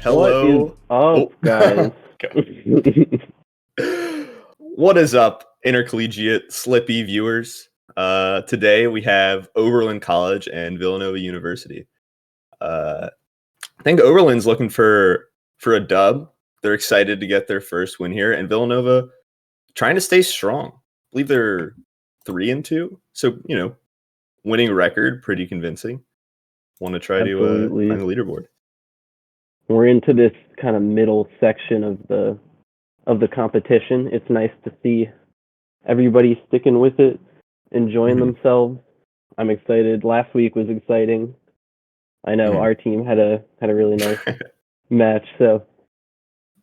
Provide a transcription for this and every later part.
What is Hello. up, Oh, guys? what is up, intercollegiate Slippy viewers? Today we have Oberlin College and Villanova University. I think Oberlin's looking for a dub. They're excited to get their first win here, and Villanova trying to stay strong. I believe they're 3-2, so winning record pretty convincing. Want to try to Absolutely. find the leaderboard. We're into this kind of middle section of the competition. It's nice to see everybody sticking with it, enjoying Mhm. themselves. I'm excited. Last week was exciting. I know Mhm. our team had a really nice match, so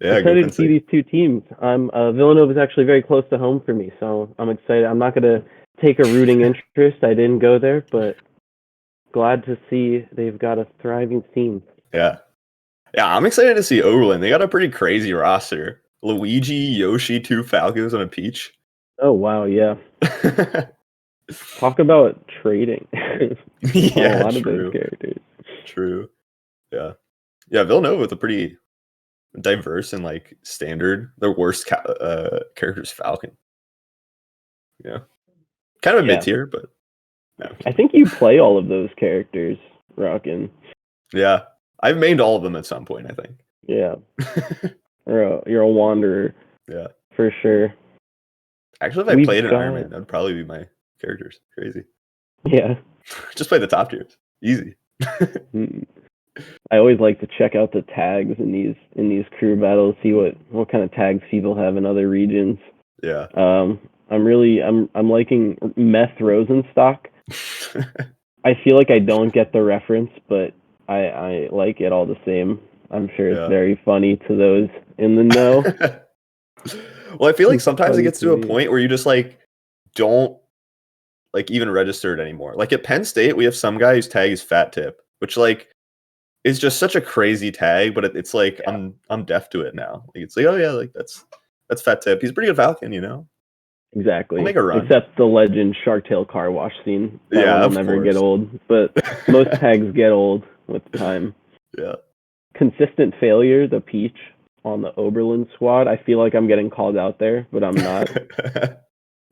Yeah, go excited to see Cincy. these two teams. Villanova is actually very close to home for me, so I'm excited. I'm not gonna take a rooting interest. I didn't go there, but glad to see they've got a thriving team. Yeah. Yeah, I'm excited to see Oberlin. They got a pretty crazy roster. Luigi, Yoshi, two Falcons, and a Peach. Oh wow, yeah. Talk about trading on a Yeah, lot of those true. characters. True. Yeah. Yeah, Villanova with a pretty diverse and like standard. Their worst character's Falcon. Yeah. Kind of a mid Yeah, tier, but no. I think you play all of those characters, Rockin'. Yeah. I've mained all of them at some point, I think. Yeah, you're a wanderer Yeah. for sure. Actually, if I We've played an Iron got Man, that would probably be my characters. Crazy. yeah. Just play the top tiers. Easy. Mm. I always like to check out the tags in these crew battles, see what kind of tags people have in other regions. Yeah. I'm liking Meth Rosenstock. I feel like I don't get the reference, but I like it all the same. I'm sure it's Yeah. very funny to those in the know. Well, I feel like It's sometimes it funny gets to to a me. point where you just like don't like even register it anymore. Like at Penn State, we have some guy whose tag is Fat Tip, which like is just such a crazy tag, but it's like Yeah, I'm deaf to it now. Like it's like, oh yeah, like that's Fat Tip. He's a pretty good Falcon, He'll exactly. make a run. Except the legend Shark Tail car wash scene. That Yeah, one will of never get course. old. But most tags get old with time. Yeah. Consistent failure, the Peach on the Oberlin squad. I feel like I'm getting called out there, but I'm not.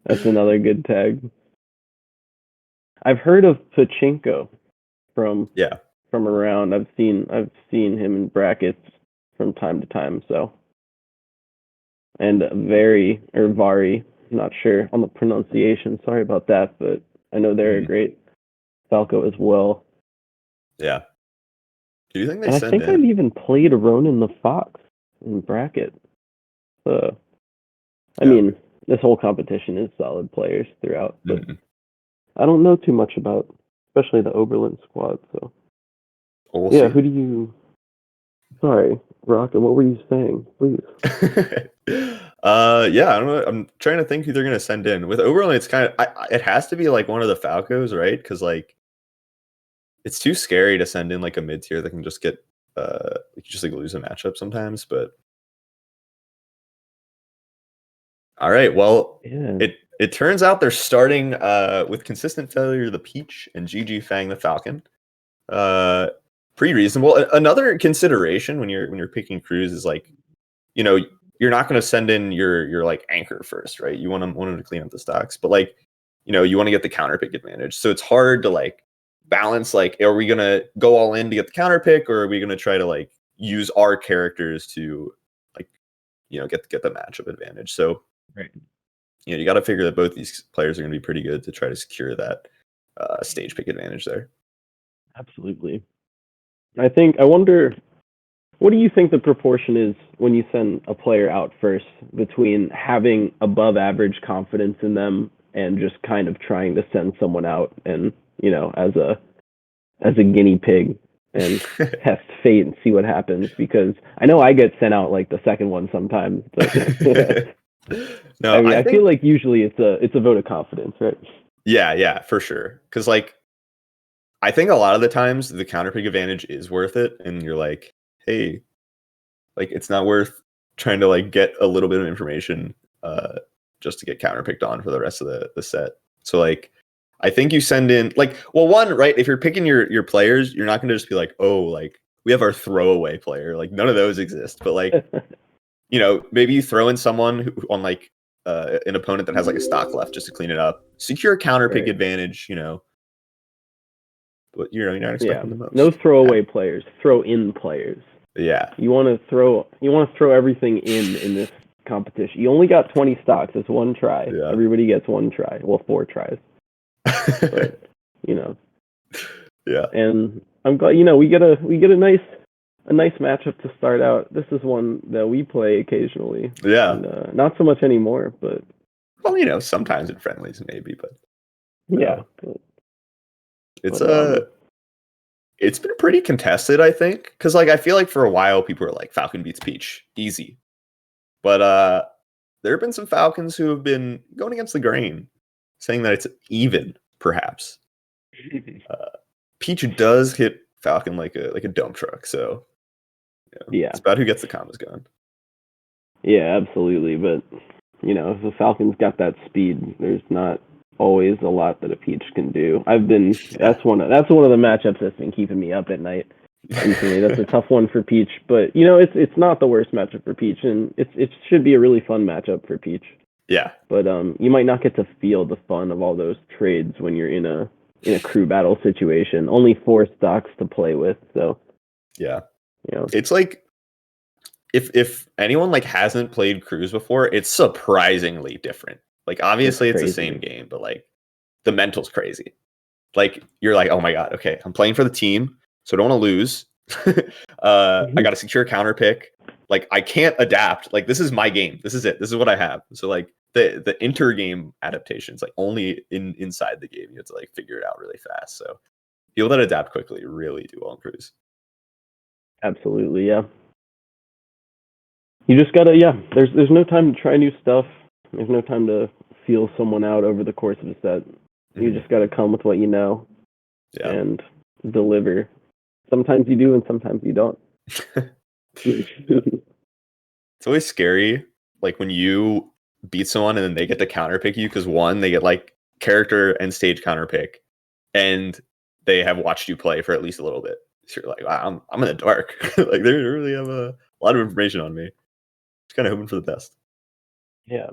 That's another good tag. I've heard of Pachinko from Yeah. around. I've seen him in brackets from time to time. So, and Vari, not sure on the pronunciation. Sorry about that, but I know they're a great Falco as well. Yeah. Do you think they And I send think I've in? even played Ronan the Fox in bracket. So, I Yeah. mean, this whole competition is solid players throughout, but Mhm. I don't know too much about, especially the Oberlin squad. So, Well, we'll yeah, see. who do you? Sorry, Rocket. What were you saying? Please. Yeah, I don't know. I'm trying to think who they're gonna send in. With Oberlin, it's kind of it has to be like one of the Falcos, right? Because like it's too scary to send in like a mid tier that can just get you just like lose a matchup sometimes. But all right, well, Yeah. it turns out they're starting with consistent failure the Peach and GG Fang the Falcon. Uh, Pretty reasonable. Another consideration when you're picking crews is like you know, you're not going to send in your like anchor first, right? You want them to clean up the stocks, but like, you want to get the counter pick advantage. So it's hard to like balance. Like, are we going to go all in to get the counter pick, or are we going to try to like use our characters to like, get the matchup advantage? So, Right. you got to figure that both these players are going to be pretty good to try to secure that stage pick advantage there. Absolutely. I wonder, what do you think the proportion is when you send a player out first between having above average confidence in them and just kind of trying to send someone out and, as a guinea pig and test fate and see what happens? Because I know I get sent out like the second one sometimes, but No, I I feel think like usually it's a vote of confidence, right? yeah, for sure. Because like I think a lot of the times the counter pick advantage is worth it, and you're like, hey, like it's not worth trying to like get a little bit of information just to get counter picked on for the rest of the set. So like I think you send in like, well, one, right, if you're picking your players, you're not gonna just be like, oh, like we have our throwaway player. Like none of those exist. But like, maybe you throw in someone on like an opponent that has like a stock left just to clean it up. Secure counter pick Right. advantage, but you're not expecting the most. No throwaway players, throw in players. Yeah. You want to throw everything in this competition. You only got 20 stocks. It's one try. Yeah. Everybody gets one try. Well, 4 tries. But, Yeah. And I'm glad we get a nice matchup to start out. This is one that we play occasionally. Yeah. And, not so much anymore, but well, sometimes in friendlies maybe, but yeah. It's been pretty contested, I think, because like I feel like for a while people were like Falcon beats Peach easy, but there have been some Falcons who have been going against the grain, saying that it's even, perhaps. Peach does hit Falcon like a dump truck, so yeah, it's about who gets the combos going. Yeah, absolutely, but if the Falcon's got that speed, there's not always a lot that a Peach can do. That's one of the matchups that's been keeping me up at night recently. That's a tough one for Peach, but it's not the worst matchup for Peach, and it should be a really fun matchup for Peach. Yeah, but you might not get to feel the fun of all those trades when you're in a crew battle situation. Only 4 stocks to play with, so yeah, it's like if anyone like hasn't played crews before, it's surprisingly different. Like obviously it's the same game, but like the mental's crazy. Like you're like, oh my god, okay, I'm playing for the team, so I don't want to lose. I got to secure counter pick. Like I can't adapt. Like this is my game. This is it. This is what I have. So like the inter game adaptations, like only inside the game, you have to like figure it out really fast. So people that adapt quickly really do well in crews. Absolutely, yeah. You just gotta, There's no time to try new stuff. There's no time to feel someone out over the course of a set. You just got to come with what you know and deliver. Sometimes you do and sometimes you don't. It's always scary, like when you beat someone and then they get to counter pick you because one, they get like character and stage counter pick, and they have watched you play for at least a little bit. So you're like, wow, I'm in the dark. Like they really have a lot of information on me. Just kind of hoping for the best. Yeah.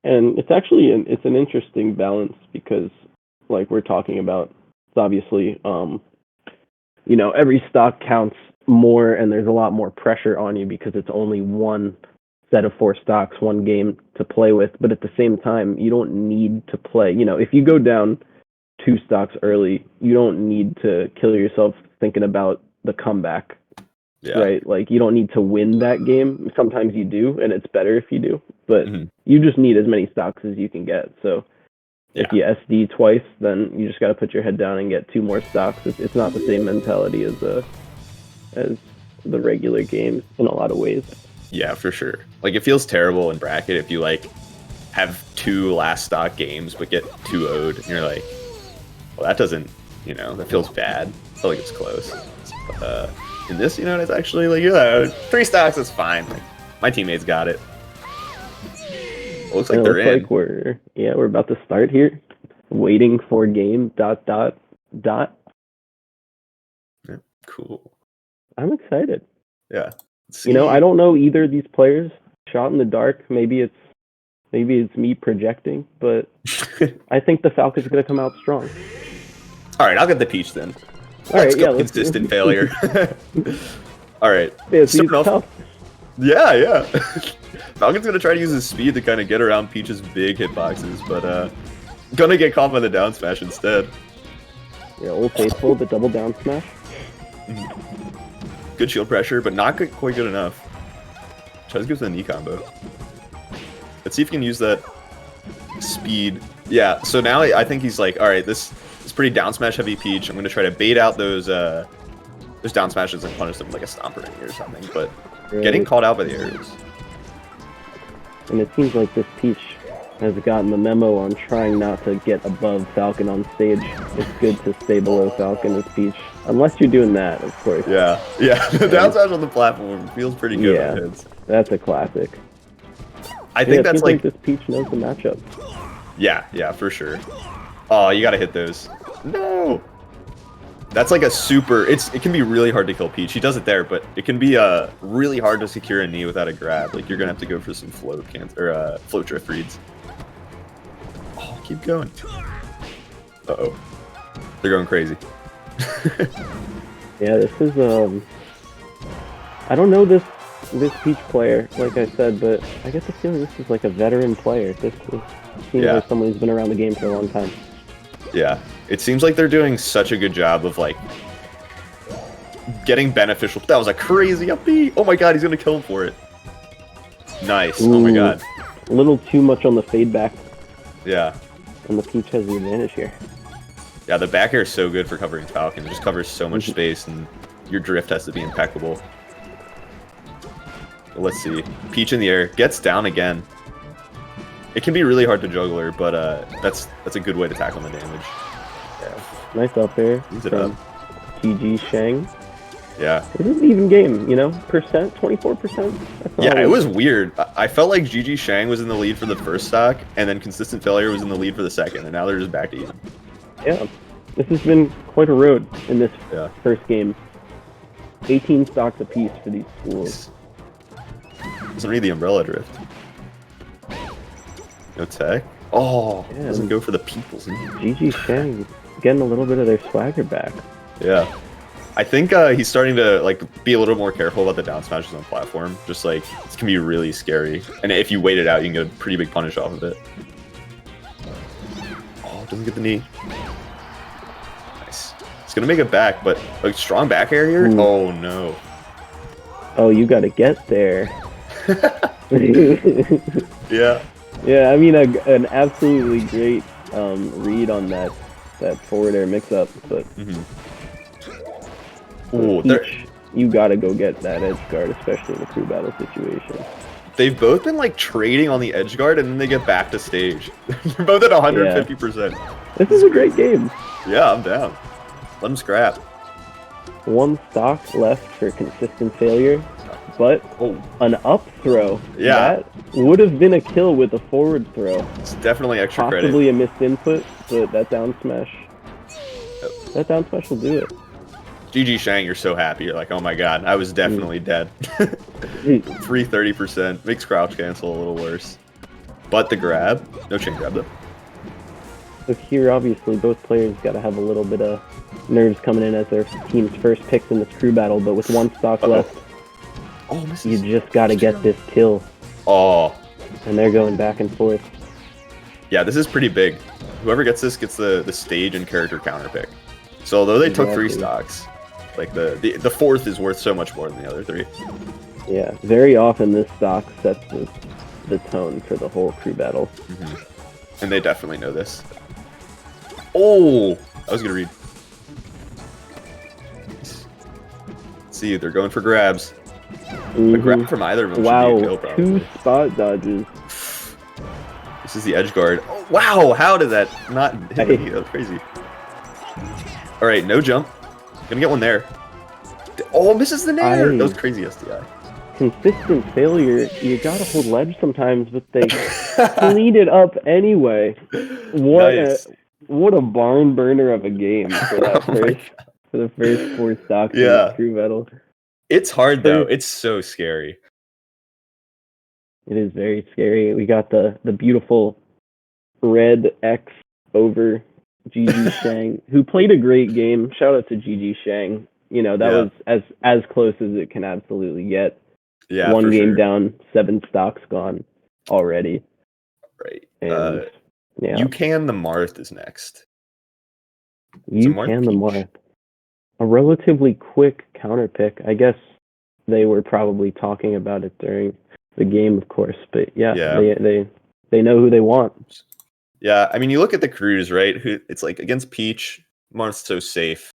And it's actually it's an interesting balance because, like we're talking about, it's obviously, every stock counts more and there's a lot more pressure on you because it's only one set of 4 stocks, one game to play with. But at the same time, you don't need to play. If you go down 2 stocks early, you don't need to kill yourself thinking about the comeback. Yeah. Right? Like, you don't need to win that game. Sometimes you do, and it's better if you do. But you just need as many stocks as you can get. So if you SD twice, then you just got to put your head down and get 2 more stocks. It's not the same mentality as the regular games in a lot of ways. Yeah, for sure. Like, it feels terrible in bracket if you, like, have 2 last stock games but get 2-0'd. And you're like, well, that doesn't, that feels bad. I feel like it's close. But, in this, it's actually like 3 stocks is fine. Like my teammates got it. It looks like they're in. Like we're about to start here. Waiting for game ... Yeah, cool. I'm excited. Yeah. I don't know either of these players. Shot in the dark. Maybe it's me projecting, but I think the Falcons are gonna come out strong. All right, I'll get the Peach then. Let's go consistent failure. All right. Yeah, tough. Yeah. Falcon's going to try to use his speed to kind of get around Peach's big hitboxes, but going to get caught by the down smash instead. Yeah, Old Faithful, the double down smash. Good shield pressure, but not quite good enough. Tries to go to the knee combo. Let's see if he can use that speed. Yeah, so now I think he's like, all right, this is pretty down smash heavy Peach. I'm going to try to bait out those down smashes and punish them with like a stomper in here or something, but getting called out by the aerials. And it seems like this Peach has gotten the memo on trying not to get above Falcon on stage. It's good to stay below Falcon with Peach. Unless you're doing that, of course. Yeah. The down smash on the platform feels pretty good. Yeah, that's a classic. I think that's like this Peach knows the matchup. Yeah, for sure. Oh, you gotta hit those. No! That's like a super. It can be really hard to kill Peach. He does it there, but it can be really hard to secure a knee without a grab. Like you're gonna have to go for some float float drift reads. Oh, keep going. Uh-oh. They're going crazy. Yeah, this is I don't know this Peach player, like I said, but I get the feeling this is like a veteran player. This seems like someone who's been around the game for a long time. Yeah, it seems like they're doing such a good job of like getting beneficial. That was a crazy up B. Oh my god, he's gonna kill him for it. Nice. Ooh, oh my god. A little too much on the fade back. Yeah. And the Peach has the advantage here. Yeah, the back air is so good for covering Falcon. It just covers so much space, and your drift has to be impeccable. But let's see. Peach in the air. Gets down again. It can be really hard to juggle her, but that's a good way to tackle the damage. Yeah. Nice up there. Use it up. GG Shang. Yeah. It is an even game, you know? Percent, 24%. Yeah, it was weird. I felt like GG Shang was in the lead for the first stock, and then Consistent Failure was in the lead for the second, and now they're just back to even. Yeah. This has been quite a road in this first game. 18 stocks apiece for these schools. Doesn't read the umbrella drift. No tech. Oh, yeah, doesn't go for the people's. GG Shang getting a little bit of their swagger back. Yeah. I think he's starting to like be a little more careful about the down smashes on platform. Just like, it can be really scary. And if you wait it out, you can get a pretty big punish off of it. Oh, doesn't get the knee. Nice. It's going to make it back, but like strong back air here? Ooh. Oh, no. Oh, you got to get there. Yeah. Yeah, I mean, an absolutely great read on that forward air mix-up, but Ooh, you gotta go get that edge guard, especially in a crew battle situation. They've both been like trading on the edge guard, and then they get back to stage. They're both at 150%. Yeah. This is a great game. Yeah, I'm down. Let them scrap. One stock left for Consistent Failure, but an up throw. Yeah. That would have been a kill with a forward throw. It's definitely extra credit. Possibly a missed input, but that down smash. That down smash will do it. GG Shang, you're so happy. You're like, oh my god, I was definitely dead. 330%. Makes crouch cancel a little worse. But the grab. No chain grab though. So here, obviously, both players got to have a little bit of nerves coming in as their team's first picks in this crew battle, but with one stock left, you just got to get this kill. Oh. And they're going back and forth. Yeah, this is pretty big. Whoever gets this gets the stage and character counter pick. So although they took 3 stocks, like the fourth is worth so much more than the other 3. Yeah, very often this stock sets the tone for the whole crew battle. And they definitely know this. Oh, I was gonna read. Let's see, they're going for grabs. A grab from either of them should be a kill, probably. 2 spot dodges. This is the edge guard. Oh, wow, how did that not hit me? That was crazy. All right, no jump. Gonna get one there. Oh, misses the nair. That was crazy SDI. Consistent Failure. You gotta hold ledge sometimes, but they clean it up anyway. What a barn burner of a game for that for the first 4 stocks in the crew battle. It's hard though. It's so scary. It is very scary. We got the beautiful red X over GG Shang, who played a great game. Shout out to GG Shang. You know, that was as close as it can absolutely get. Yeah, one game down, 7 stocks gone already. Right. And, Yukan the Marth is next. Yukan the Marth. A relatively quick counter pick. I guess they were probably talking about it during the game, of course. But they know who they want. Yeah, I mean, you look at the crews, right? It's like against Peach, Marth's so safe.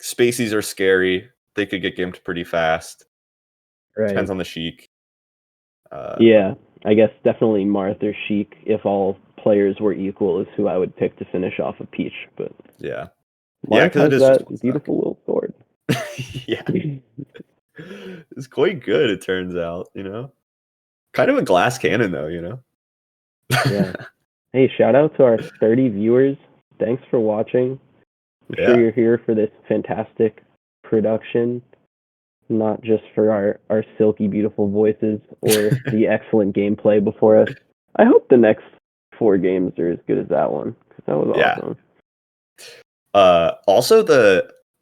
Spaceys are scary. They could get gimped pretty fast. Right. Depends on the Sheik. Yeah, I guess definitely Marth or Sheik, if all players were equal, is who I would pick to finish off a Peach. But yeah, Marth has that beautiful little sword. Yeah, it's quite good. It turns out, you know, kind of a glass cannon though, you know. Yeah. Hey, shout out to our 30 viewers. Thanks for watching. I'm sure Yeah. you're here for this fantastic production, not just for our silky, beautiful voices or the excellent gameplay before us. I hope the next 4 games are as good as that one, because that was Yeah. awesome. Also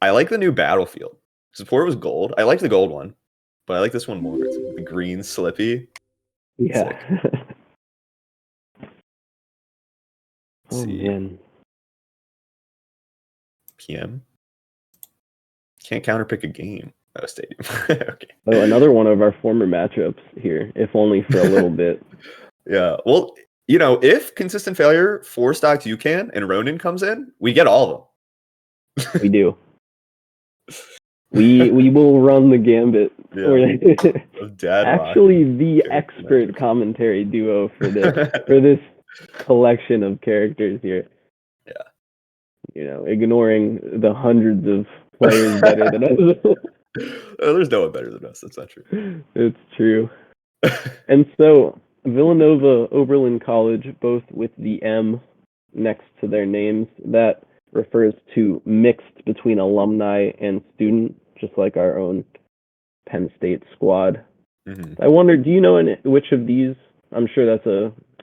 I like the new Battlefield. Because before it was gold. I like the gold one, but I like this one more. It's the green slippy. Yeah. Sick. Oh, See. man. PM. Can't counterpick a game. Oh, stadium. Okay. Oh, another one of our former matchups here, if only for a little bit. Yeah. Well, if consistent failure 4-stocks UCAN and Ronin comes in, we get all of them. We do. We will run the gambit. Yeah. Dad Actually, the character expert matchups. commentary duo for this collection of characters here. Yeah. Ignoring the hundreds of players better than us. Oh, there's no one better than us. That's not true. It's true. And so, Villanova, Oberlin College, both with the M next to their names, that refers to mixed between alumni and student, just like our own Penn State squad. Mm-hmm. I wonder, do you know which of these? I'm sure that's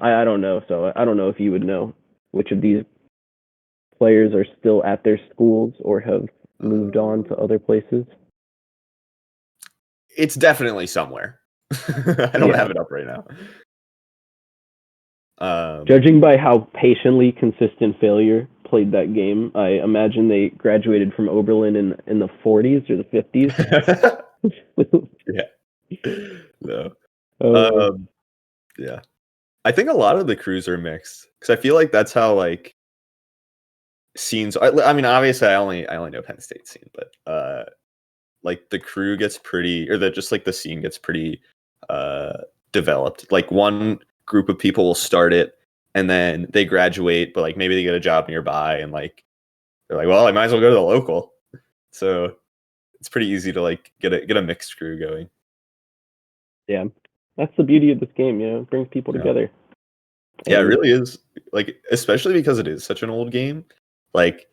I don't know, so I don't know if you would know which of these players are still at their schools or have moved on to other places. It's definitely somewhere. I don't have it up right now. Judging by how patiently consistent failure played that game, I imagine they graduated from Oberlin in the 40s or the 50s. Yeah. No. Oh, Yeah. I think a lot of the crews are mixed because I feel like that's how scenes. I mean, obviously, I only know Penn State scene, but like the crew gets pretty, or the scene gets pretty developed. Like one group of people will start it, and then they graduate, but like maybe they get a job nearby, and like they're like, well, I might as well go to the local. So it's pretty easy to like get a mixed crew going. yeah, that's the beauty of this game. It brings people together. Yeah, it really is. Like, especially because it is such an old game. Like,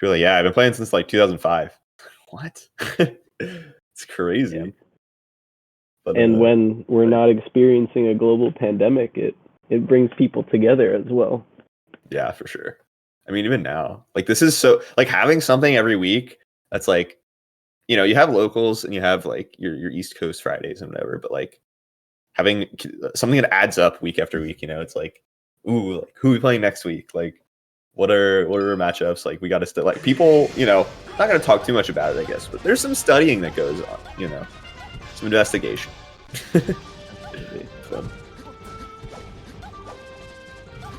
you're like, yeah, I've been playing since like 2005. What? It's crazy. Yeah. But, And when we're not experiencing a global pandemic, it brings people together as well. Yeah, for sure. I mean, even now, like this is so like having something every week that's like, you have locals and you have like your East Coast Fridays and whatever, but like having something that adds up week after week, it's like, ooh, like who are we playing next week? Like what are our matchups? Like we got to still like people, not going to talk too much about it, I guess, but there's some studying that goes on, some investigation. So.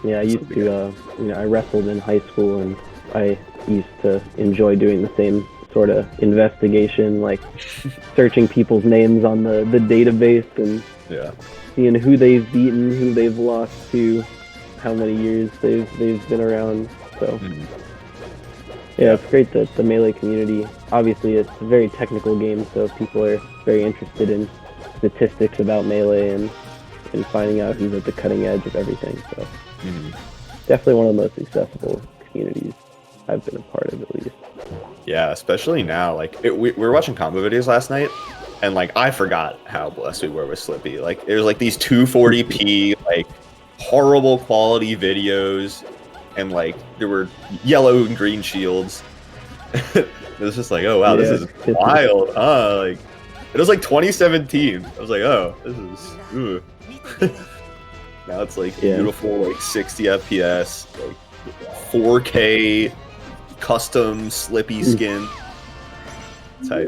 Yeah, I used to, I wrestled in high school, and I used to enjoy doing the same sort of investigation, like searching people's names on the database and seeing who they've beaten, who they've lost to, how many years they've been around. So, yeah, it's great that the Melee community, obviously it's a very technical game, so people are very interested in statistics about Melee and finding out who's at the cutting edge of everything. So. Definitely one of the most accessible communities I've been a part of, at least. Yeah, especially now. Like we were watching combo videos last night, and like I forgot how blessed we were with Slippy. Like there's like these 240p like horrible quality videos, and like there were yellow and green shields. It was just like, oh wow, this is wild. Like it was like 2017. I was like, oh, this is. Now it's like beautiful, like 60 FPS, like 4K custom Slippy skin type.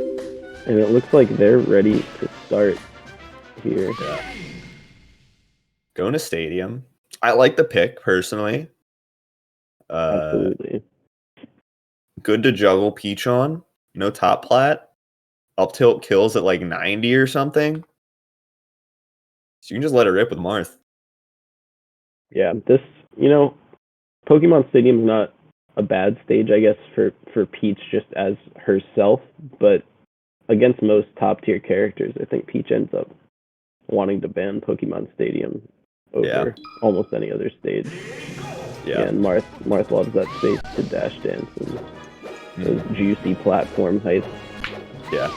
And it looks like they're ready to start here. Yeah. Going to Stadium. I like the pick personally. Absolutely. Good to juggle Peach on. No top plat. Up tilt kills at like 90 or something. So you can just let it rip with Marth. Yeah, this, Pokemon Stadium's not a bad stage, I guess, for Peach just as herself, but against most top tier characters, I think Peach ends up wanting to ban Pokemon Stadium over almost any other stage. Yeah, and Marth loves that space to dash dance those juicy platform heights. Yeah.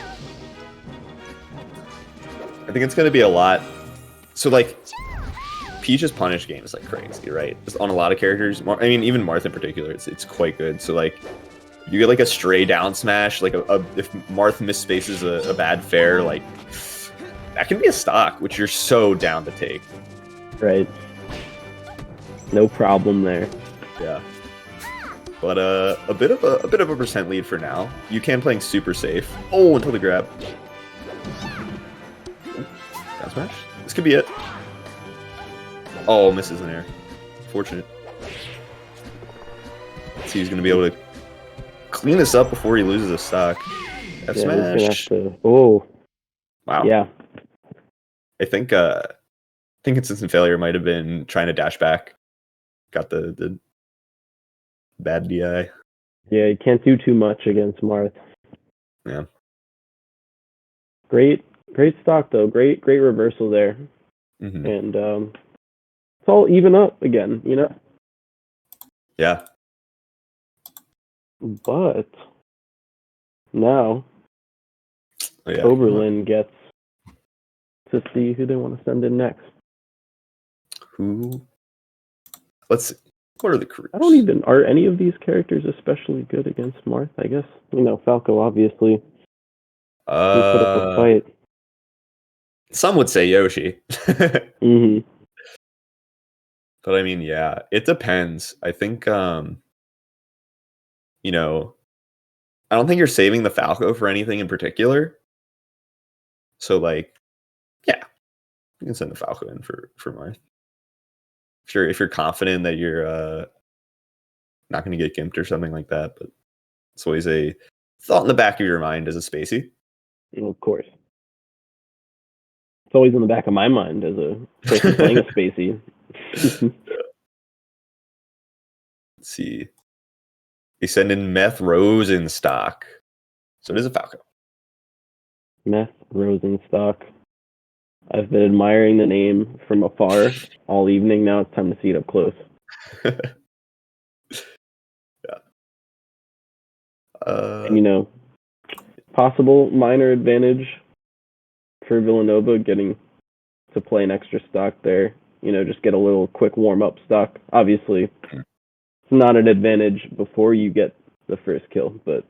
I think it's going to be a lot. So, like, Peach's punish game is, like, crazy, right? Just on a lot of characters. I mean, even Marth in particular, it's quite good. So, like, you get, like, a stray down smash. Like, if Marth misspaces a bad fair, like, that can be a stock, which you're so down to take. Right. No problem there. Yeah. But a bit of a percent lead for now. You can playing super safe. Oh, until the grab. Down smash. This could be it. Oh, misses in air. Fortunate. Let's see who's gonna be able to clean this up before he loses a stock. F smash. Oh. Wow. Yeah. I think consistent failure might have been trying to dash back. Got the bad DI. Yeah, you can't do too much against Marth. Yeah. Great stock though. Great reversal there. Mm-hmm. And it's all even up again, you know? Yeah. But now Oberlin gets to see who they want to send in next. Who? Let's see. What are the crews? Are any of these characters especially good against Marth? I guess, Falco obviously can put up a fight. Some would say Yoshi. Mm-hmm. But I mean, yeah, it depends. I think, I don't think you're saving the Falco for anything in particular. So, like, yeah, you can send the Falco in for Marth. If you're confident that you're not going to get gimped or something like that, but it's always a thought in the back of your mind as a spacey. Of course. It's always in the back of my mind as a person playing a spacey. Let's see. They send in Meth Rosenstock. So it is a Falco. Meth Rosenstock. I've been admiring the name from afar all evening. Now it's time to see it up close. Yeah. And, possible minor advantage for Villanova getting to play an extra stock there. Just get a little quick warm-up stock. Obviously, it's not an advantage before you get the first kill, but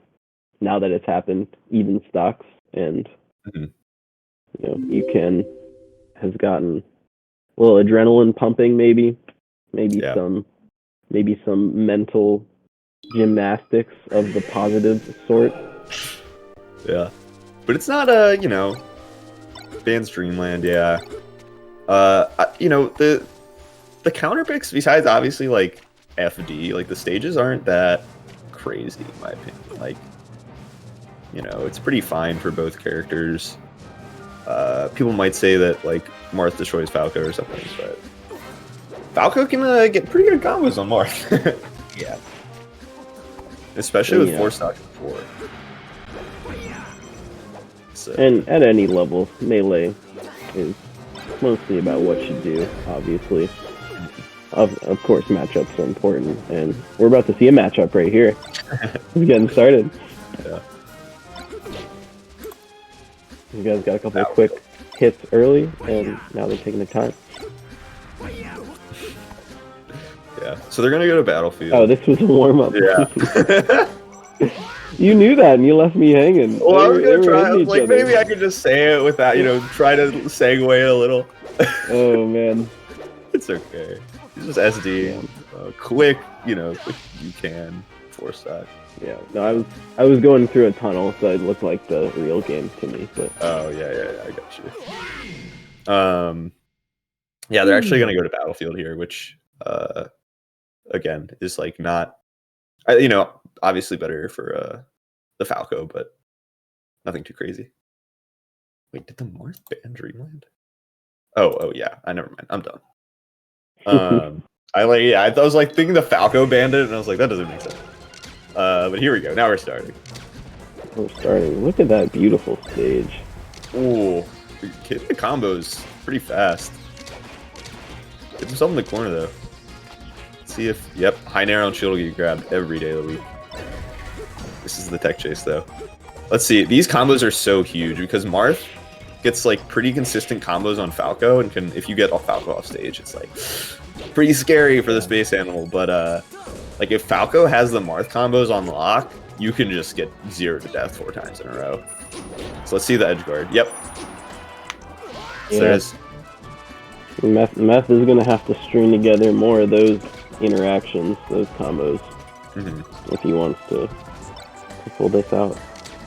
now that it's happened, even stocks, and has gotten a little adrenaline pumping, maybe some mental gymnastics of the positive sort. Yeah, but it's not Dan's Dreamland. Yeah, the counter picks besides obviously like FD, like the stages aren't that crazy in my opinion. Like, it's pretty fine for both characters. People might say that like Marth destroys Falco or something, but Falco can get pretty good combos on Marth. Yeah, especially with 4 stocks before. So. And at any level, melee is mostly about what you do, obviously. Of course, matchups are important, and we're about to see a matchup right here. It's getting started. Yeah. You guys got a couple of quick hits early, and now they're taking their time. Yeah, so they're going to go to Battlefield. Oh, this was a warm-up. Yeah. You knew that, and you left me hanging. Well, I was going to try, like, maybe I could just say it without, try to segue it a little. Oh, man. It's okay. It's just SD. Quick, quick you can, 4 stock. Yeah, no, I was going through a tunnel, so it looked like the real game to me. But oh yeah, I got you. Yeah, they're actually gonna go to Battlefield here, which again is like not, obviously better for the Falco, but nothing too crazy. Wait, did the Marth ban Dreamland? Oh yeah, I never mind. I'm done. I was like thinking the Falco banned it, and I was like, that doesn't make sense. But here we go. Now we're starting. Look at that beautiful stage. Ooh, hitting the combos pretty fast. Get himself in the corner though. Let's see if high narrow and shield will get grabbed every day of the week. This is the tech chase, though. Let's see. These combos are so huge because Marth gets like pretty consistent combos on Falco, and can if you get Falco off stage, it's like pretty scary for the space animal. But like if Falco has the Marth combos on lock, you can just get 0 to death 4 times in a row. So let's see the edge guard. Yep. Yeah. There is. Meth is going to have to string together more of those interactions, those combos, if he wants to pull this out.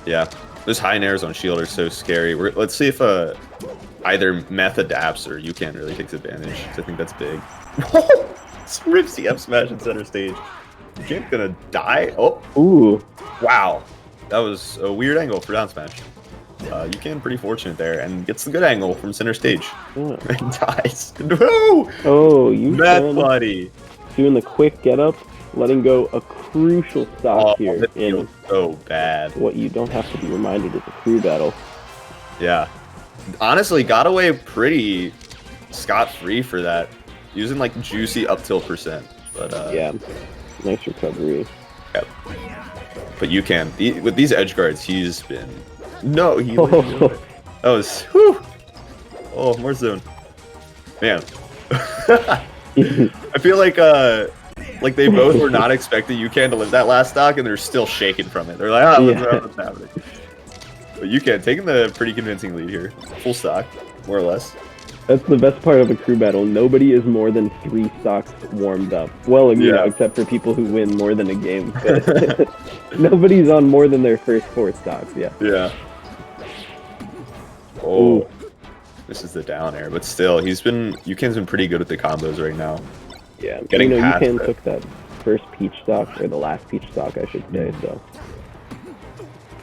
Yeah. Those high nairs on shield are so scary. Let's see if either Meth adapts or UCAN really takes advantage. I think that's big. Rips the F smash in center stage. UCAN's gonna die. Oh. Ooh. Wow. That was a weird angle for down smash. UCAN pretty fortunate there and gets the good angle from center stage. Yeah. And dies. No! Oh, you Meth buddy. Doing the quick get up, letting go a crucial stock here. That feels so bad. What you don't have to be reminded is a crew battle. Yeah. Honestly, got away pretty scot-free for that. Using like juicy up tilt %. But yeah. Nice recovery. Yep. But UCAN, with these edge guards, he's been that was whew. Oh, more zone. Man. I feel like they both were not expecting UCAN to live that last stock, and they're still shaking from it. They're like, what's happening? But UCAN taking the pretty convincing lead here. Full stock, more or less. That's the best part of a crew battle. Nobody is more than 3 stocks warmed up. Well, you know, except for people who win more than a game. But nobody's on more than their first 4 stocks, Yeah. Oh. Ooh. This is the down air, but still, UCAN's been pretty good with the combos right now. Yeah, UCAN took that first peach stock, or the last peach stock, I should say, so.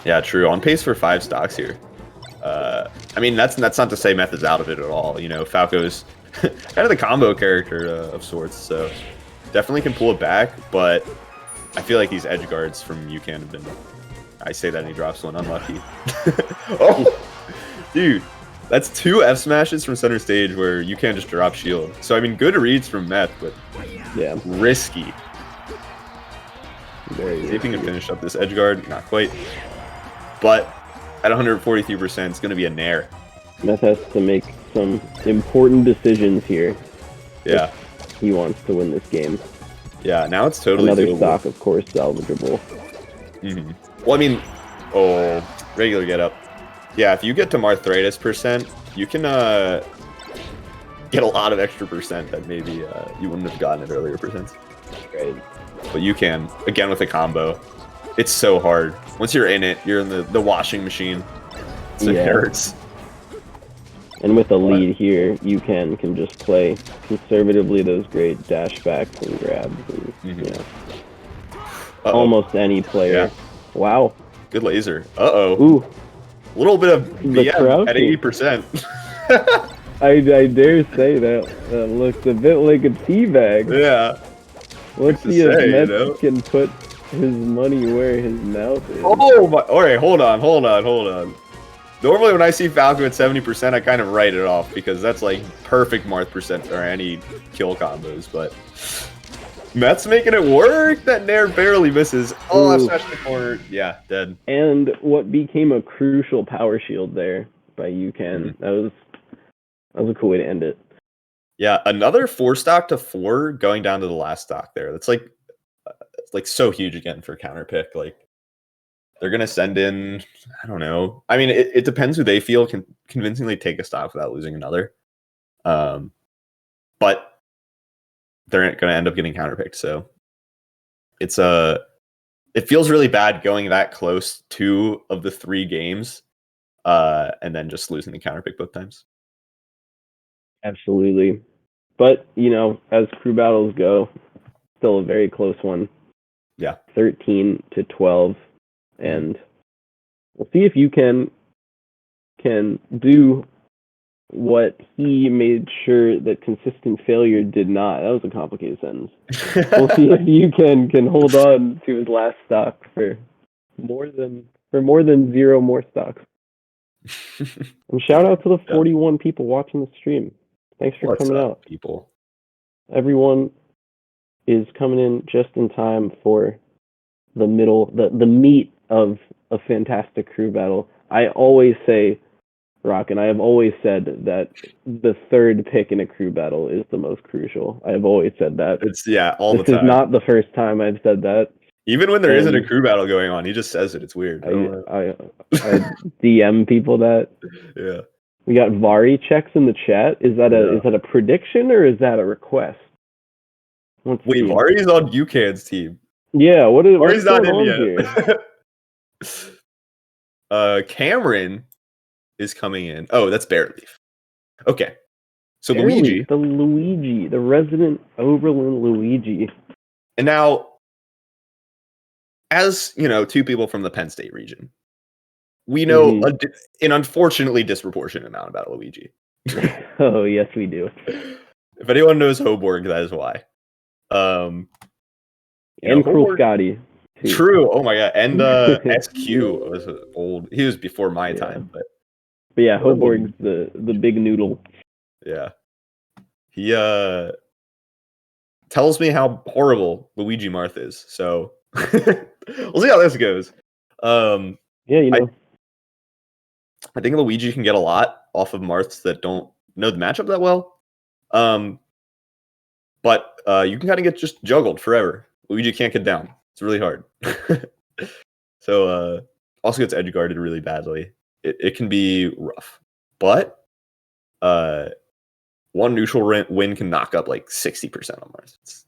Yeah, true. On pace for 5 stocks here. I mean, that's not to say Meth is out of it at all. You know, Falco's kind of the combo character of sorts, so definitely can pull it back, but I feel like these edge guards from UCAN have been, I say that and he drops one, unlucky. Oh, dude. That's 2 F smashes from center stage where you can't just drop shield. So, I mean, good reads from Meth, but risky. See if he can finish up this edge guard. Not quite. But at 143%, it's going to be a nair. Meth has to make some important decisions here. Yeah. If he wants to win this game. Yeah, now it's totally another doable. Stock, of course, salvageable. Well, I mean, regular get up. Yeah, if you get to Marthritis %, you can get a lot of extra % that maybe you wouldn't have gotten at earlier %. Right. But you can, again with a combo. It's so hard. Once you're in it, you're in the washing machine. So it hurts. And with a lead here, UCAN can just play conservatively those great dash backs and grabs. And, you know, almost any player. Yeah. Wow. Good laser. Uh-oh. Ooh. A little bit of BM at 80%. I dare say that looks a bit like a teabag. Yeah. Let's see if Mets can put his money where his mouth is. Oh my! All right, hold on. Normally, when I see Falco at 70%, I kind of write it off because that's like perfect Marth % or any kill combos. But Meth's making it work. That Nair barely misses. Oh, I've smashed the corner. Yeah, dead. And what became a crucial power shield there by UCAN. That was a cool way to end it. Yeah, another 4 stock to 4 going down to the last stock there. That's like so huge again for counter pick. Like they're gonna send in, I don't know. I mean, it depends who they feel can convincingly take a stock without losing another. But they're gonna end up getting counterpicked. So it feels really bad going that close 2 of the 3 games, and then just losing the counterpick both times. Absolutely. But, you know, as crew battles go, still a very close one. Yeah. 13-12. And we'll see if you can do what he made sure that consistent failure did not. That was a complicated sentence. We'll see if you can hold on to his last stock for more than 0 more stocks. And shout out to the 41 people watching the stream. Thanks for coming out. People. Everyone is coming in just in time for the meat of a fantastic crew battle, I always say, Rock, and I have always said that the third pick in a crew battle is the most crucial. I have always said that. It's all This the time. is not the first time I've said that. Even when there isn't a crew battle going on, he just says it. It's weird. I DM people that. Yeah. We got Vari checks in the chat. Is that a prediction or is that a request? Let's Wait, see. Vari's on UCAN's team. Yeah, what's not going in on yet. Here? Cameron is coming in. Oh, that's Bearleaf. Okay. So Luigi. The resident Oberlin Luigi. And now, as two people from the Penn State region, we know an unfortunately disproportionate amount about Luigi. Oh, yes, we do. If anyone knows Hoborg, that is why. And Cruel Scotty. Too. True. Oh my god. And SQ was old. He was before my time, but yeah, Hoborg's the big noodle. Yeah. He tells me how horrible Luigi Marth is. So we'll see how this goes. Yeah, I think Luigi can get a lot off of Marths that don't know the matchup that well. But you can kind of get just juggled forever. Luigi can't get down. It's really hard. So also gets edge guarded really badly. It can be rough. But one neutral win can knock up like 60% on Marth. It's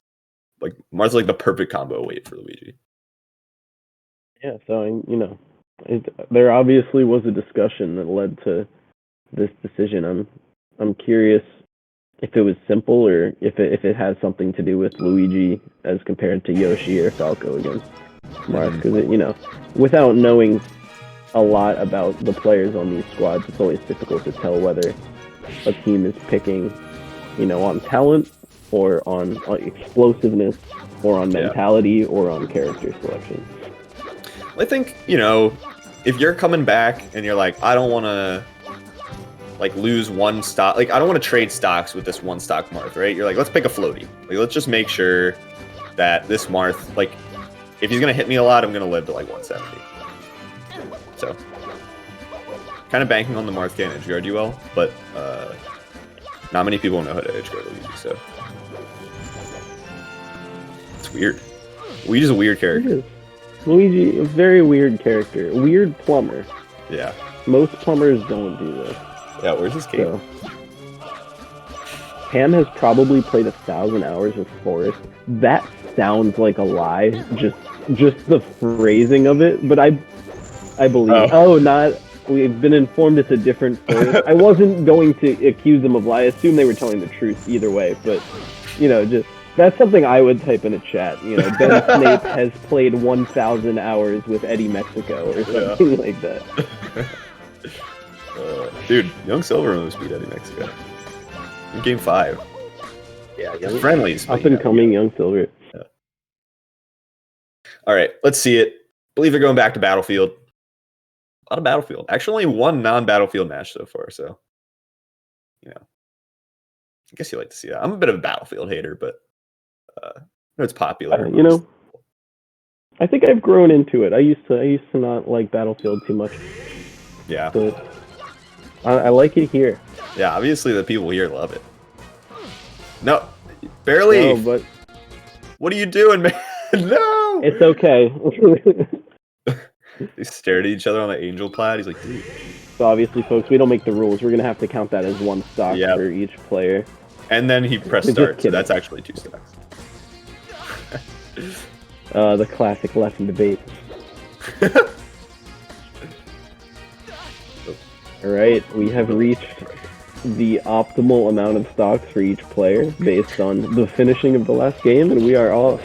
like Marth's like the perfect combo weight for Luigi. Yeah, so there obviously was a discussion that led to this decision. I'm curious if it was simple or if it has something to do with Luigi as compared to Yoshi or Falco against Marth. Because without knowing a lot about the players on these squads, it's always difficult to tell whether a team is picking, on talent or on explosiveness or on mentality or on character selection. I think, if you're coming back and you're like, I don't want to lose one stock, I don't want to trade stocks with this one stock Marth, right? You're like, let's pick a floaty. Let's just make sure that this Marth, if he's going to hit me a lot, I'm going to live to 170. So, kind of banking on the Marth can edge guard you well, but not many people know how to edge guard Luigi, so. It's weird. Luigi's a weird character. Luigi, a very weird character. Weird plumber. Yeah. Most plumbers don't do this. Yeah, where's his game? So, Pam has probably played 1,000 hours with Forrest. That sounds like a lie, just the phrasing of it, but I believe. We've been informed it's a different Forrest. I wasn't going to accuse them of lie. I assume they were telling the truth either way, but, that's something I would type in a chat. Ben Snape has played 1,000 hours with Eddie Mexico or something like that. Dude, Young Silver almost beat Eddie Mexico in Game 5. Yeah, friendlies. Up and coming Young Silver. Yeah. All right, let's see it. Believe they're going back to Battlefield. A lot of Battlefield. Actually, only one non-Battlefield match so far. So, I guess you like to see that. I'm a bit of a Battlefield hater, but it's popular. I think I've grown into it. I used to not like Battlefield too much. Yeah. But I like it here. Yeah, obviously the people here love it. No, barely. No, but what are you doing, man? No. It's okay. They stared at each other on the angel plaid. He's like, dude. So obviously, folks, we don't make the rules. We're gonna have to count that as one stock for each player. And then he pressed start, so that's actually 2 stocks. The classic lesson debate. All right, we have reached the optimal amount of stocks for each player based on the finishing of the last game, and we are off.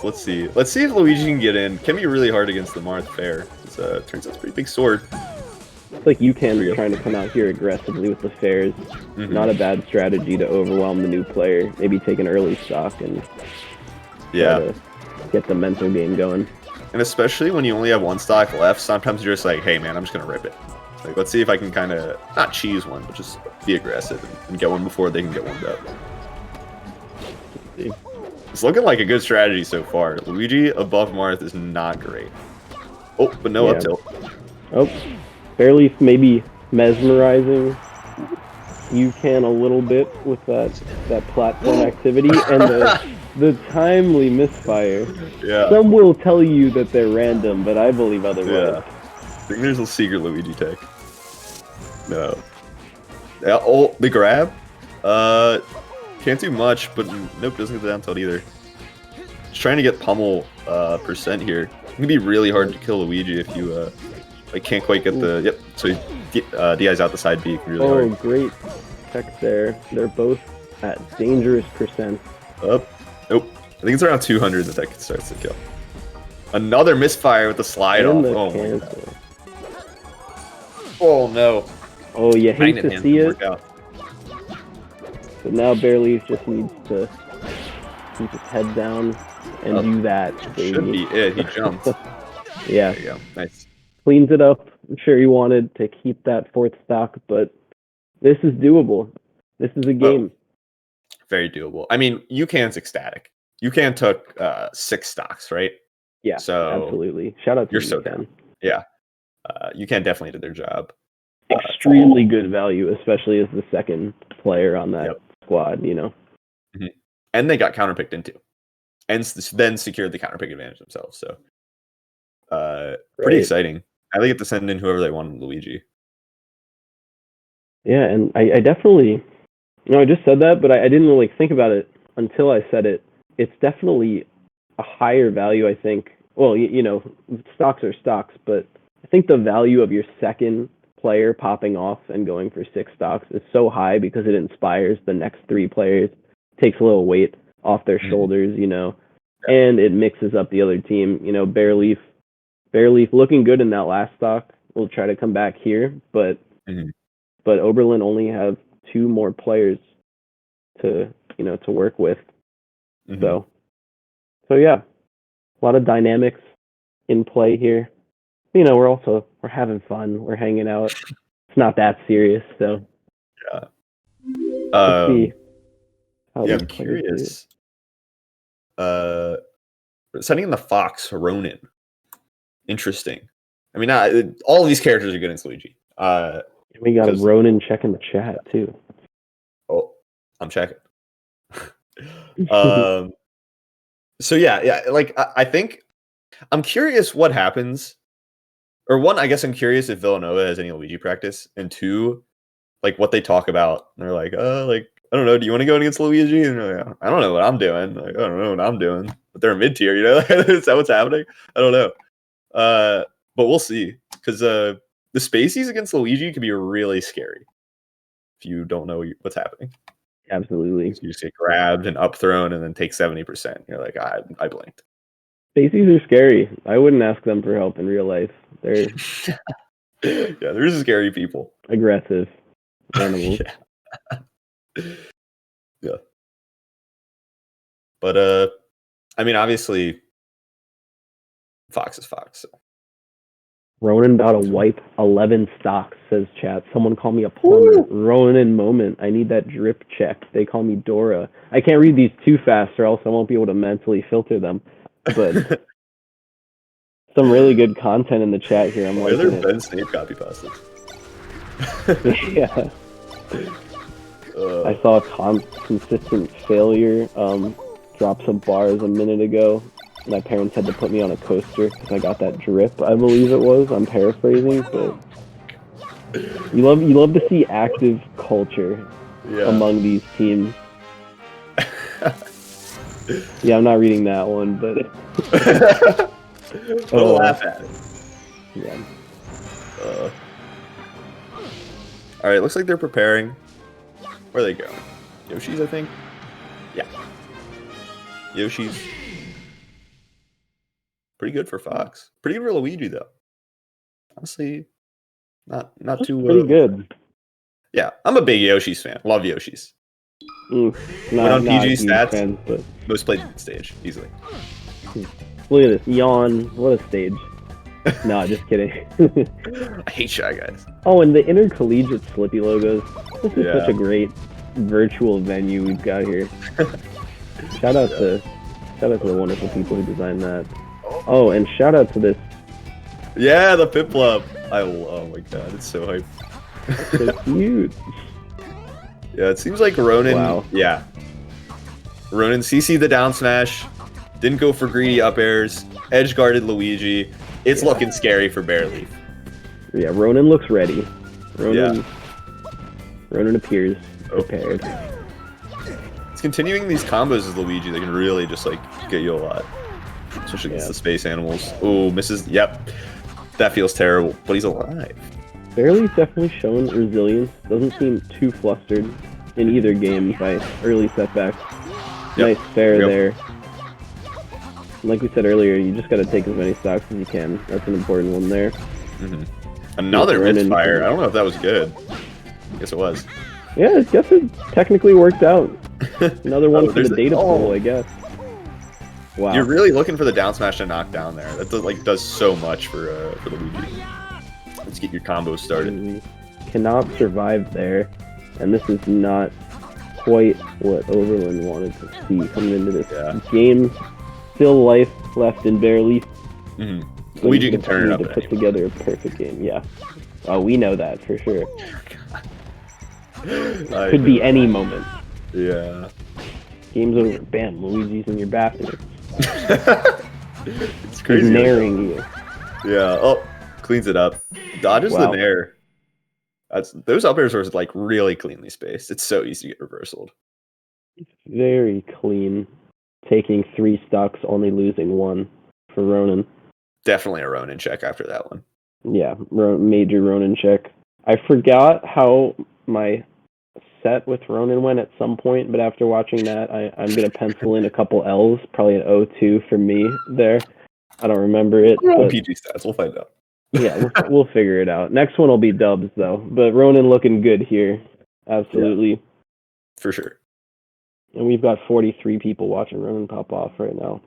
Let's see. Let's see if Luigi can get in. Can be really hard against the Marth Fair. It turns out it's a pretty big sword. It's like you can be trying to come out here aggressively with the fairs. Mm-hmm. Not a bad strategy to overwhelm the new player. Maybe take an early stock and try to get the mental game going. And especially when you only have one stock left, sometimes you're just like, hey man, I'm just gonna rip it. Let's see if I can kind of not cheese one, but just be aggressive and get one before they can get warmed up. It's looking like a good strategy so far. Luigi above Marth is not great. Oh, but no up tilt. Oh, barely maybe mesmerizing UCAN a little bit with that platform activity and the timely misfire. Yeah. Some will tell you that they're random, but I believe otherwise. Yeah. I think there's a secret Luigi tech. No. Yeah, oh, the grab. Can't do much, but nope, doesn't get the down tilt either. Just trying to get pummel percent here. It can be really hard to kill Luigi if you like can't quite get the yep. So DI's out the side B really hard. Oh, great tech there. They're both at dangerous percent. Up. Nope. I think it's around 200 that that starts to kill. Another misfire with the slide off. Oh my god. Oh no. Oh, you hate to see it. But now Barely just needs to keep his head down and do that. Baby. Should be it. He jumped. Yeah. There you go. Nice. Cleans it up. I'm sure he wanted to keep that fourth stock, but this is doable. This is a game. Oh, very doable. I mean, UCAN's ecstatic. UCAN took 6 stocks, right? Yeah, so absolutely. Shout out to you're so UCAN. down. Yeah. UCAN definitely did their job. Extremely good value, especially as the second player on that squad, you know. Mm-hmm. And they got counterpicked into. And then secured the counterpick advantage themselves. So pretty exciting. Now they get to send in whoever they want in Luigi. Yeah, and I definitely, I just said that, but I didn't really think about it until I said it. It's definitely a higher value, I think. Well, you know, stocks are stocks, but I think the value of your second player popping off and going for 6 stocks is so high because it inspires the next 3 players, takes a little weight off their shoulders, you know, and it mixes up the other team. You know, Bearleaf looking good in that last stock. We'll try to come back here, but Oberlin only have 2 more players to work with. So yeah, a lot of dynamics in play here. You know, we're having fun. We're hanging out. It's not that serious, so let's see. I'm curious. Sending in the Fox Ronin. Interesting. I mean, all of these characters are good in Luigi. We got Ronin checking the chat too. Oh, I'm checking. So yeah. Like I think I'm curious what happens. Or one, I guess I'm curious if Villanova has any Luigi practice, and 2, like what they talk about. And they're like, like I don't know, do you want to go against Luigi? And they're like, I don't know what I'm doing. Like, I don't know what I'm doing. But they're mid tier, you know? Is that what's happening? I don't know. But we'll see, because the spacies against Luigi can be really scary if you don't know what's happening. Absolutely. You just get grabbed and up thrown and then take 70%. You're like, I blinked. Spacies are scary. I wouldn't ask them for help in real life. They're they're scary people. Aggressive animals. Yeah. But I mean, obviously, Fox is Fox. So. Ronin about to wipe 11 stocks, says chat. Someone call me a plumber. Ronin moment. I need that drip check. They call me Dora. I can't read these too fast or else I won't be able to mentally filter them. But some really good content in the chat here. I'm liking it. Ben Snape copy pastas. Yeah. I saw a consistent failure drop some bars a minute ago. My parents had to put me on a coaster because I got that drip, I believe it was. I'm paraphrasing, but you love to see active culture among these teams. Yeah, I'm not reading that one, but don't laugh at it. Yeah. All right, looks like they're preparing. Where are they going? Yoshi's, I think. Yeah. Yoshi's. Pretty good for Fox. Pretty good for Luigi, though. Honestly, not too pretty good. Yeah, I'm a big Yoshi's fan. Love Yoshi's. Went on PG stats, fan, but most played stage easily. Look at this yawn. What a stage. No, just kidding. I hate Shy Guys. Oh, and the intercollegiate Slippy logos. This is such a great virtual venue we've got here. Shout out to the wonderful people who designed that. Oh, and shout out to this Yeah, the Piplup. Oh my god, it's so hype. So cute. Yeah, it seems like Ronan. Wow. Yeah, Ronan CC the down smash, didn't go for greedy up airs, edge guarded Luigi. It's looking scary for Bear Leaf. Yeah, Ronan looks ready. Yeah. Ronan appears prepared. It's continuing these combos with Luigi. They can really just like get you a lot, especially against the space animals. Oh, misses. Yep, that feels terrible. But he's alive. Bear definitely shown resilience. Doesn't seem too flustered in either game by early setbacks. Nice fair there. Like we said earlier, you just got to take as many stocks as you can. That's an important one there. Another misfire. I don't know if that was good. I guess it was. Yeah, I guess it technically worked out. Another one for the data pool, I guess. Wow. You're really looking for the down smash to knock down there. That does so much for Luigi. Let's get your combos started. Cannot survive there, and this is not quite what Oberlin wanted to see coming into this game. Still life left in Bear Leaf. Luigi can turn it up. To put together a perfect game, yeah. Oh, we know that for sure. Could be any moment. Yeah. Game's over. Bam, Luigi's in your bathroom. It's crazy. He's naring you. Yeah. Oh, cleans it up. Dodges the nair. Those up airs are like really cleanly spaced. It's so easy to get reversaled. Very clean. Taking 3 stocks, only losing 1 for Ronan. Definitely a Ronan check after that one. Yeah, major Ronan check. I forgot how my set with Ronan went at some point, but after watching that, I'm going to pencil in a couple L's, probably an 0-2 for me there. I don't remember it. But PG stats, we'll find out. Yeah, we'll figure it out. Next one will be dubs, though. But Ronan looking good here. Absolutely. Yeah, for sure. And we've got 43 people watching Ronan pop off right now.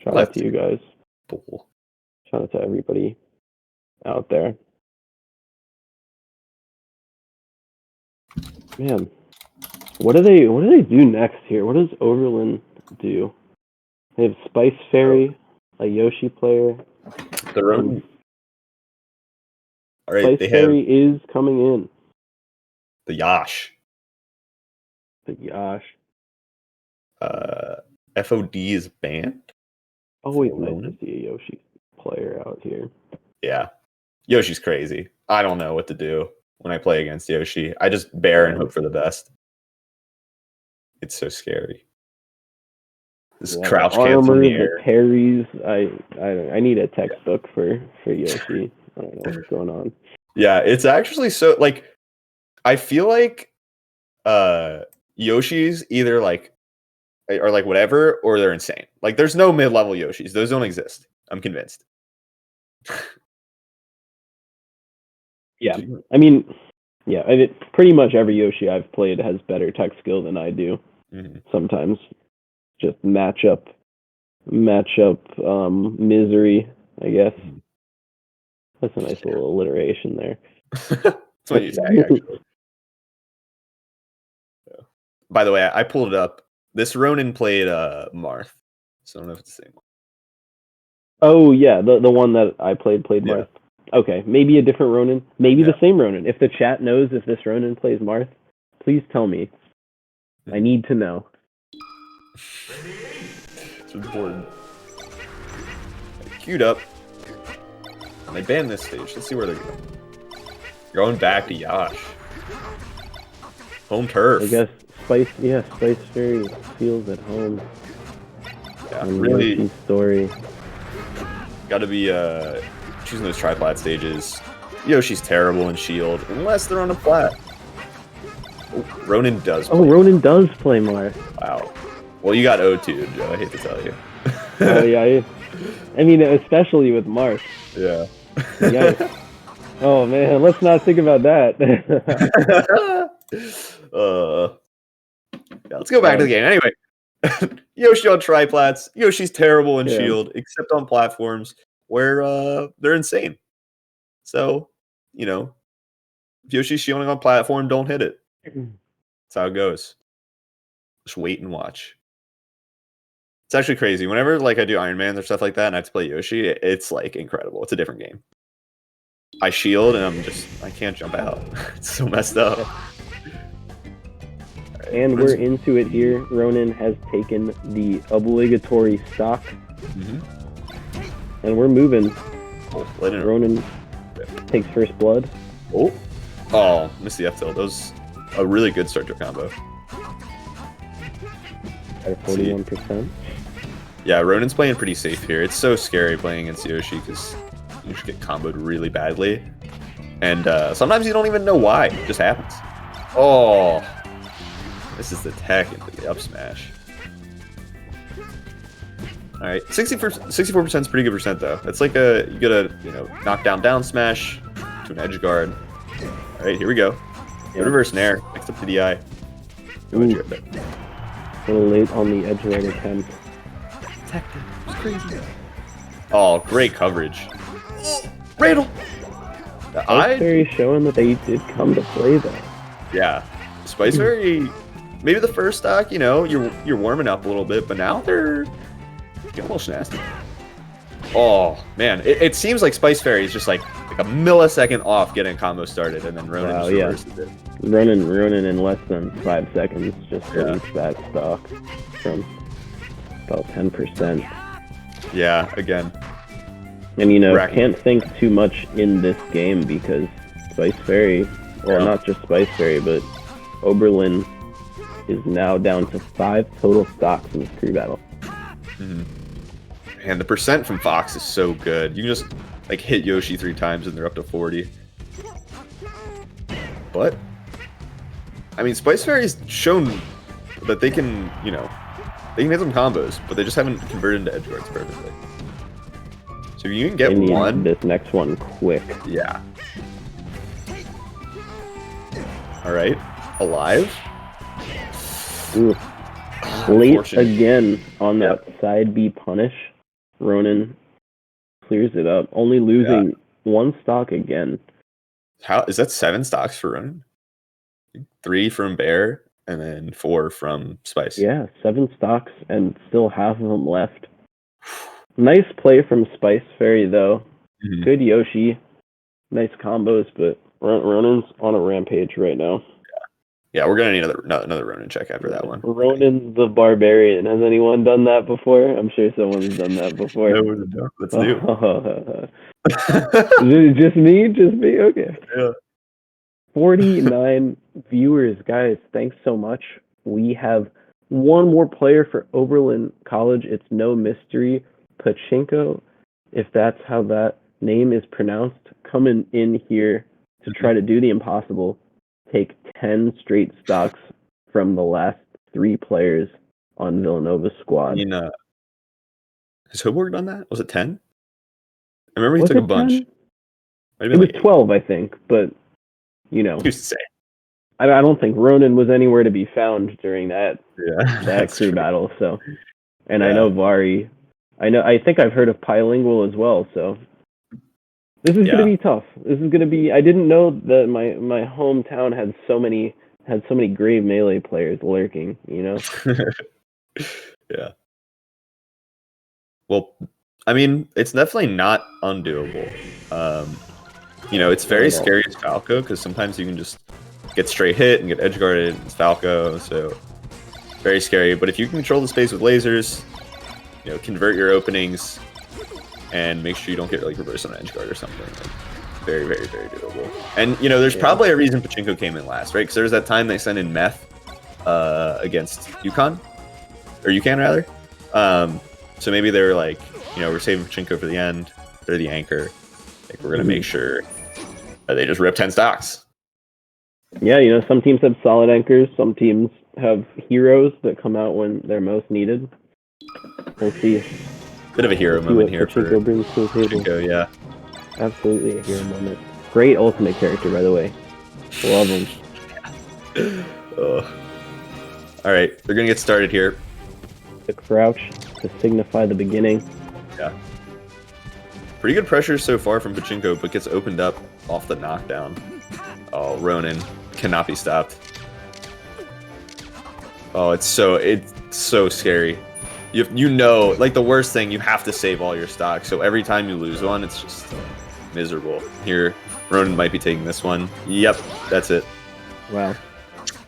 Shout out to you guys. Cool. Shout out to everybody out there. Man, what do they do next here? What does Oberlin do? They have Spice Fairy, a Yoshi player. Their own. All right, Spice Fairy is coming in. The Yash. FOD is banned. Always nice to see a Yoshi player out here. Yeah. Yoshi's crazy. I don't know what to do when I play against Yoshi. I just bear and hope for the best. It's so scary. This crouch cancel in the air. The parries. I need a textbook for Yoshi. I don't know what's going on. Yeah, it's actually so like I feel like Yoshi's either like are like whatever or they're insane. Like there's no mid-level Yoshis. Those don't exist. I'm convinced. Yeah. I mean, yeah, pretty much every Yoshi I've played has better tech skill than I do. Sometimes just matchup misery, I guess. That's a nice little alliteration there. That's what you say, actually. Yeah. By the way, I pulled it up. This Ronin played Marth, so I don't know if it's the same one. Oh yeah, the one that I played Marth. Okay, maybe a different Ronin, maybe the same Ronin. If the chat knows if this Ronin plays Marth, please tell me. I need to know. It's important. Queued up. And they banned this stage. Let's see where they're going. Going back to Yash. Home turf. I guess Spice Fairy feels at home. Yeah, really. Story. Got to be choosing those triplat stages. Yoshi's terrible in Shield, unless they're on a plat. Oh, Ronan does play. Ronan does play Marth. Wow. Well, you got O2, Joe. I hate to tell you. Oh, yeah. I mean, especially with Marth. Yeah. Yikes. Oh, man. Let's not think about that. Yeah, let's go back to the game. Anyway, Yoshi on triplats. Yoshi's terrible in Shield, except on platforms where they're insane. So, if Yoshi's shielding on platform, don't hit it. That's how it goes. Just wait and watch. It's actually crazy. Whenever I do Iron Man or stuff like that and I have to play Yoshi, it's incredible. It's a different game. I shield and I can't jump out. It's so messed up. Right, And we're into it here. Ronan has taken the obligatory stock. And we're moving. Ronan takes first blood. Oh, missed the F tilt. That was a really good start to a combo. At 41%. Yeah, Ronan's playing pretty safe here. It's so scary playing against Yoshi because you just get comboed really badly. And sometimes you don't even know why. It just happens. Oh, this is the tech into the up smash. All right, 64% is pretty good percent though. That's like you get a knock down smash to an edge guard. All right, here we go. Yeah. Reverse nair next up to the eye. A little late on the edge right attempt. It's crazy. Oh, great coverage. Randall. Spice Fairy showing that they did come to play though. Yeah, Spice Fairy. Maybe the first stock, you're warming up a little bit, but now they're getting a little nasty. Oh man, it seems like Spice Fairy is just like a millisecond off getting combo started, and then Ronan just reverses it. Ronan in less than 5 seconds just reached that stock from about 10%. Yeah, again. And can't think too much in this game because Spice Fairy, well, not just Spice Fairy, but Oberlin is now down to 5 total stocks in this crew battle. And the percent from Fox is so good. You can just hit Yoshi 3 times and they're up to 40. But I mean, Spice Fairy's shown that they can, they can hit some combos, but they just haven't converted into edge guards perfectly. So you can get one. This next one quick. Yeah. All right, alive. Ooh. Late again on that side B punish. Ronan clears it up, only losing 1 stock again. How is that 7 stocks for Ronan? 3 from Bear and then 4 from Spice. Yeah, 7 stocks and still half of them left. Nice play from Spice Fairy though. Good Yoshi. Nice combos, but Ronan's on a rampage right now. Yeah, we're gonna need another Ronan check after that one. Ronan the Barbarian. Has anyone done that before? I'm sure someone's done that before. No, let's do. Just me? Okay. Yeah. 49 viewers, guys. Thanks so much. We have one more player for Oberlin College. It's no mystery. Pachinko, if that's how that name is pronounced, coming in here to try to do the impossible. Take 10 straight stocks from the last 3 players on Villanova's squad. Has Hoborg done that? Was it 10? I remember he took a bunch. It was 12, I think, but Who's to say? I don't think Ronan was anywhere to be found during that crew battle. So, and I know Vari. I think I've heard of Bilingual as well. So this is going to be tough. This is going to be. I didn't know that my hometown had so many great melee players lurking. Yeah. Well, I mean, it's definitely not undoable. It's very scary as Falco because sometimes you can just get straight hit and get edge guarded. It's Falco, so very scary. But if you can control the space with lasers, convert your openings, and make sure you don't get reverse on an edge guard or something. Very, very, very doable. And there's probably a reason Pachinko came in last, right? Because there was that time they sent in Meth against UConn, or UCAN rather. So maybe they were like, we're saving Pachinko for the end. They're the anchor. We're gonna make sure that they just rip 10 stocks. Yeah, some teams have solid anchors. Some teams have heroes that come out when they're most needed. We'll see. Bit of a hero moment here for Pachinko, yeah. Absolutely a hero moment. Great ultimate character, by the way. Love him. All right, they're gonna get started here. The crouch to signify the beginning. Yeah. Pretty good pressure so far from Pachinko, but gets opened up off the knockdown. Oh, Ronan cannot be stopped. Oh, it's so scary. The worst thing, you have to save all your stocks. So every time you lose one, it's just miserable. Here, Ronan might be taking this one. Yep, that's it. Wow.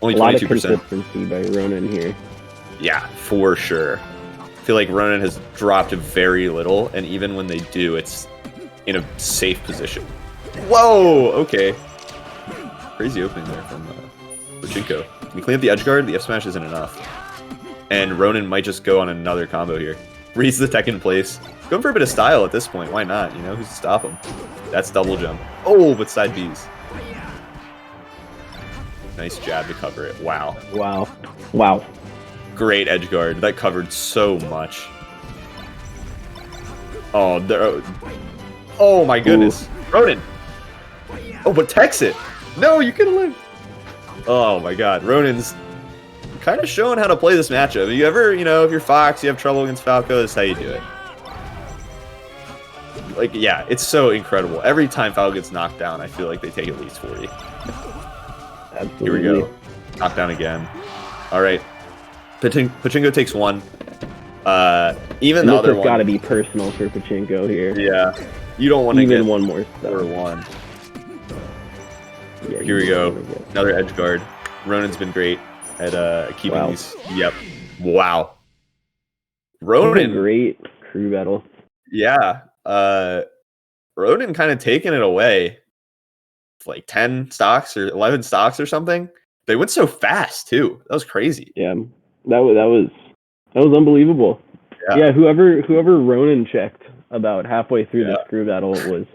Only A lot of 22%. consistency by Ronan here. Yeah, for sure. I feel like Ronan has dropped very little, and even when they do, it's in a safe position. Whoa! Okay. Crazy opening there from Pachinko. Can you clean up the edge guard? The F smash isn't enough. And Ronan might just go on another combo here. Reads the tech in place. Going for a bit of style at this point. Why not? You know, who's to stop him? That's double jump. Oh, but side Bs. Nice jab to cover it. Wow. Wow. Wow. Great edge guard. That covered so much. Oh, there. Oh my goodness. Ooh. Ronan. Oh, but techs it. No, you could have lived. Oh my god. Ronan's kind of showing how to play this matchup. If you ever, you know, if you're Fox, you have trouble against Falco, this is how you do it. Like, yeah, it's so incredible. Every time Falco gets knocked down, I feel like they take at least 40. Absolutely. Here we go. Knockdown again. All right. Pachinko takes one. Even and the other one. This has got to be personal for Pachinko here. Yeah. You don't want to get one more stuff. Or one. Yeah, here we go. Another edge guard. Ronan's been great at keeping these. Yep. Wow. Ronan. Great crew battle. Yeah. Ronan kind of taking it away. Like 10 stocks or 11 stocks or something. They went so fast too. That was crazy. Yeah. That was unbelievable. Yeah, whoever Ronan checked about halfway through this crew battle was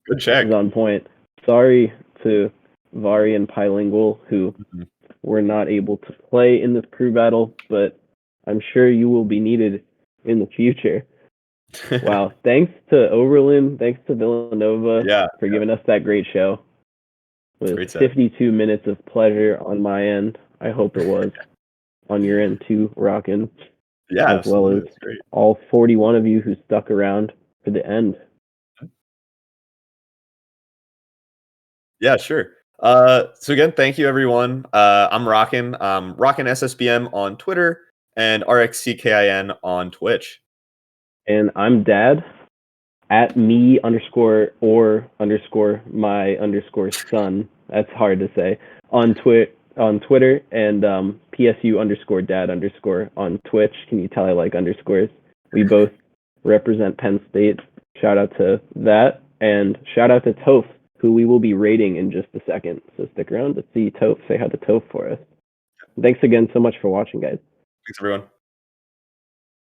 good check. Was on point. Sorry to Vari and Pilingual who were not able to play in this crew battle, but I'm sure you will be needed in the future. Wow. Thanks to Oberlin, thanks to Villanova for giving us that great show. With 52 minutes of pleasure on my end. I hope it was on your end too, Rockin'. Yeah, as well as all 41 of you who stuck around for the end. Yeah, sure. So again, thank you everyone. I'm Rockin'. Rockin' SSBM on Twitter and RXCKIN on Twitch. And I'm Dad at me_or_my_son. That's hard to say. On Twitter and PSU_dad_ on Twitch. Can you tell I like underscores? We both represent Penn State. Shout out to that. And shout out to Toph, who we will be rating in just a second. So stick around to see Toph. Say hi to Toph for us. Thanks again so much for watching, guys. Thanks, everyone.